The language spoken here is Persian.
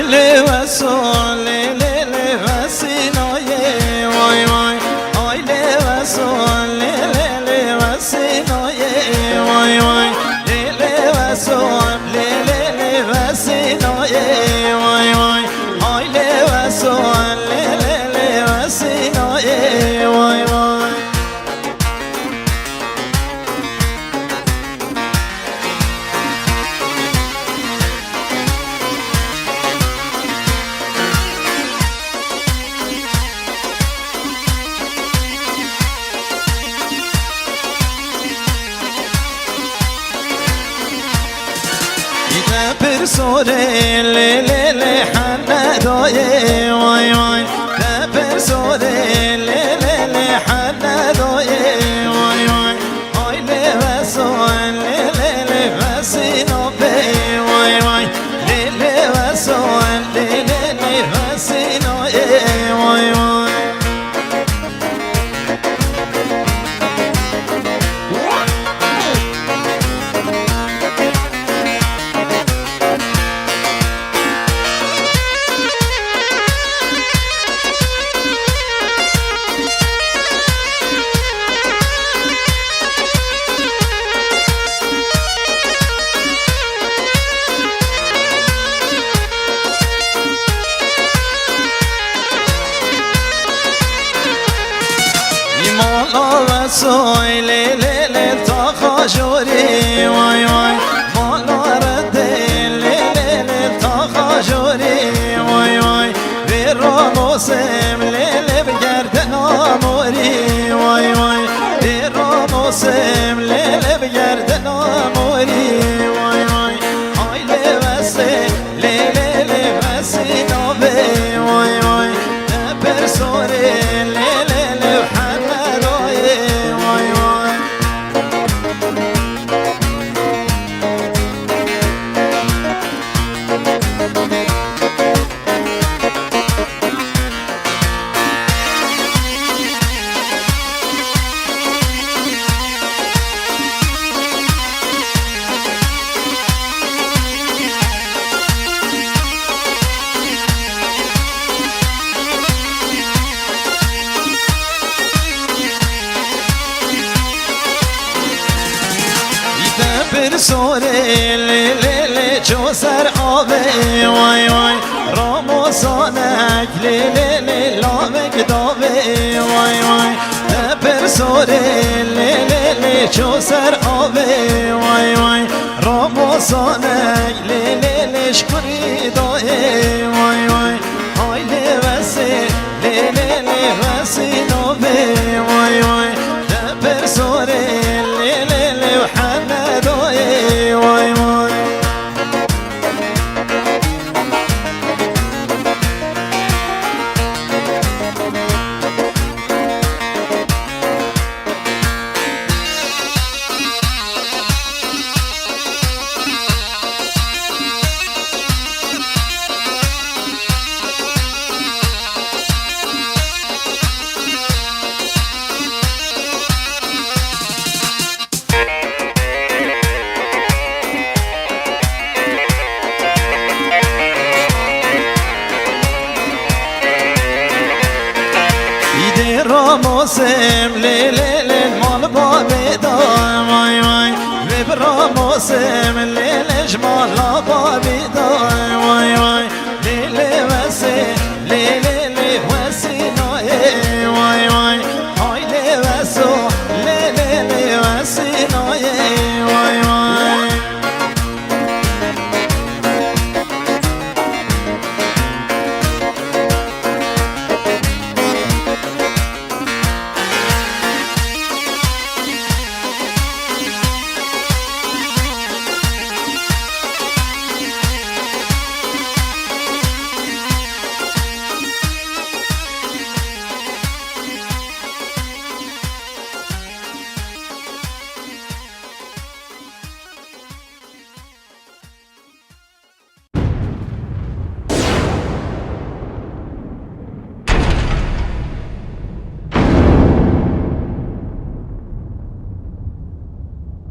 لیلی و سون لیلی و سینایه وای وای آی لیلی و سون لیلی و سینایه وای وای لیلی و سون لیلی و سینایه وای وای آی لیلی و سون لیلی و سینایه وای وای پر سوره لیلی حندایه وای وای پر سوره لیلی حندایه وای وای آی لیلی سون لیلی و سینایه وای وای لیلی و سون لیلی و سینایه وای وای مالا و سوی لیلی تا خاجوری وای وای مالا رده لیلی تا خاجوری وای وای به راموسم لیلی بگردن آموری وای وای به راموسم لیلی بگردن آموری وای وای آی لیوسه لیلی وسی نوه وای وای پرسوری لیلی پر سوره لیلی چو سر آبه وای وای راموسانک لیلی لامک داوه وای وای پر سوره لیلی چو سر آبه وای وای راموسانک لیلی شکری دایه وای وای آی لیوسه لیلی وسی نوه وای وای پر سوره لیلی و حندایه وای وای راموسم لیلی مال بابی دام وای وای و براموسم لیلی جمال بابی